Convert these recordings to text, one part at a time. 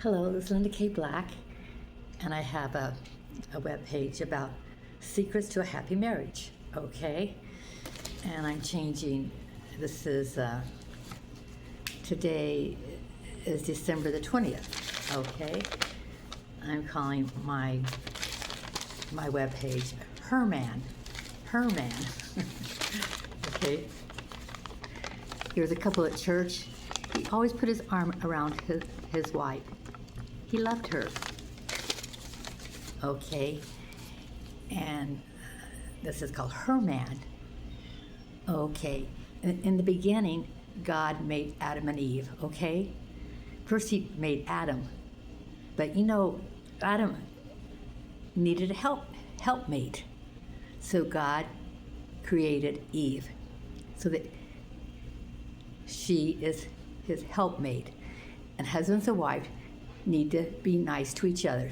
Hello, this is Linda K. Black, and I have a web page about secrets to a happy marriage, okay? And I'm changing, this is, today is December the 20th, okay? I'm calling my web page Herman, okay? Here's a couple at church. He always put his arm around his wife. He loved her. Okay, and this is called Herman. Okay, in the beginning, God made Adam and Eve, okay? First he made Adam, but you know, Adam needed a helpmate. So God created Eve so that she is his helpmate. And husbands and wives need to be nice to each other.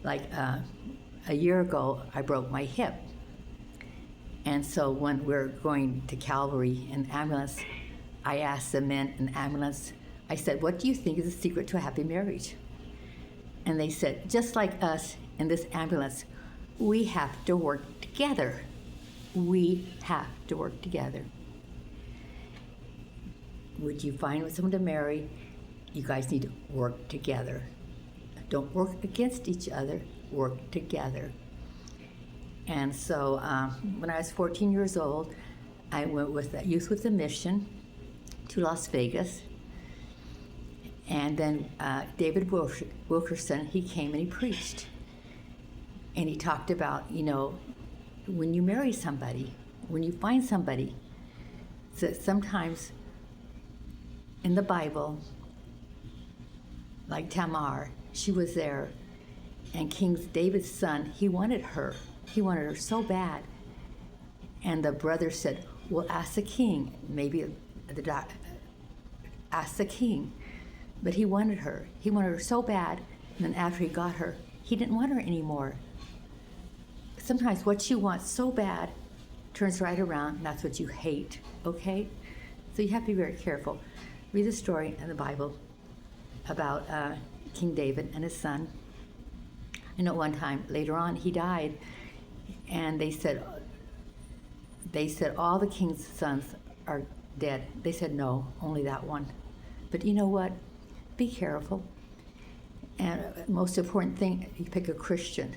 Like a year ago, I broke my hip. And so when we're going to Calvary in ambulance, I asked the men in ambulance, I said, what do you think is the secret to a happy marriage? And they said, just like us in this ambulance, we have to work together. We have to work together. Would you find someone to marry? You guys need to work together. Don't work against each other, work together. And so when I was 14 years old, I went with the Youth with a Mission to Las Vegas. And then David Wilkerson, he came and he preached. And he talked about, you know, when you marry somebody, when you find somebody, that sometimes in the Bible, like Tamar, she was there, and King David's son, he wanted her so bad. And the brother said, well, ask the king, ask the king. But he wanted her so bad, and then after he got her, he didn't want her anymore. Sometimes what you want so bad turns right around, and that's what you hate, okay? So you have to be very careful. Read the story in the Bible about King David and his son. I know one time, later on, he died, and they said all the king's sons are dead. They said, no, only that one. But you know what? Be careful. And most important thing, you pick a Christian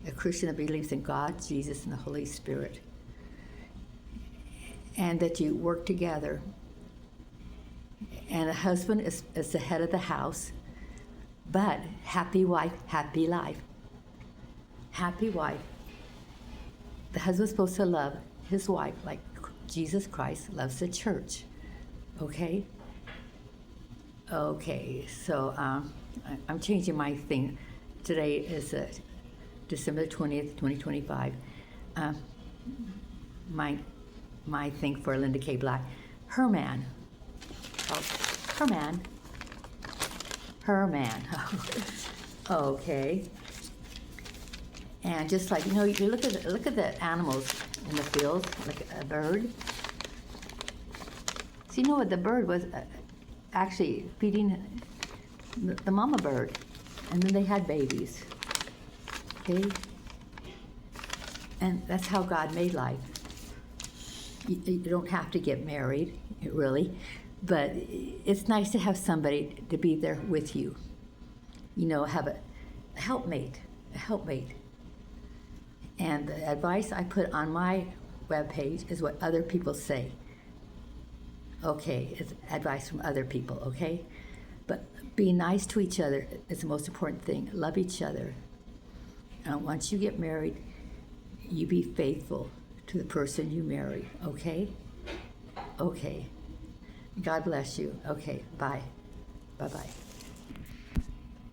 that believes in God, Jesus, and the Holy Spirit. And that you work together. And a husband is the head of the house, but happy wife, happy life. Happy wife. The husband's supposed to love his wife like Jesus Christ loves the church. Okay? Okay, so I'm changing my thing. Today is December 20th, 2025. My thing for Linda K. Black, Herman. Herman. Okay. And just like, you know, you look at the animals in the fields, like a bird. So you know what, the bird was actually feeding the mama bird, and then they had babies. Okay? And that's how God made life. You don't have to get married, really. But it's nice to have somebody to be there with you. You know, have a helpmate. And the advice I put on my webpage is what other people say. Okay, it's advice from other people, okay? But be nice to each other is the most important thing. Love each other. And once you get married, you be faithful to the person you marry, okay? Okay. God bless you. Okay, bye. Bye-bye.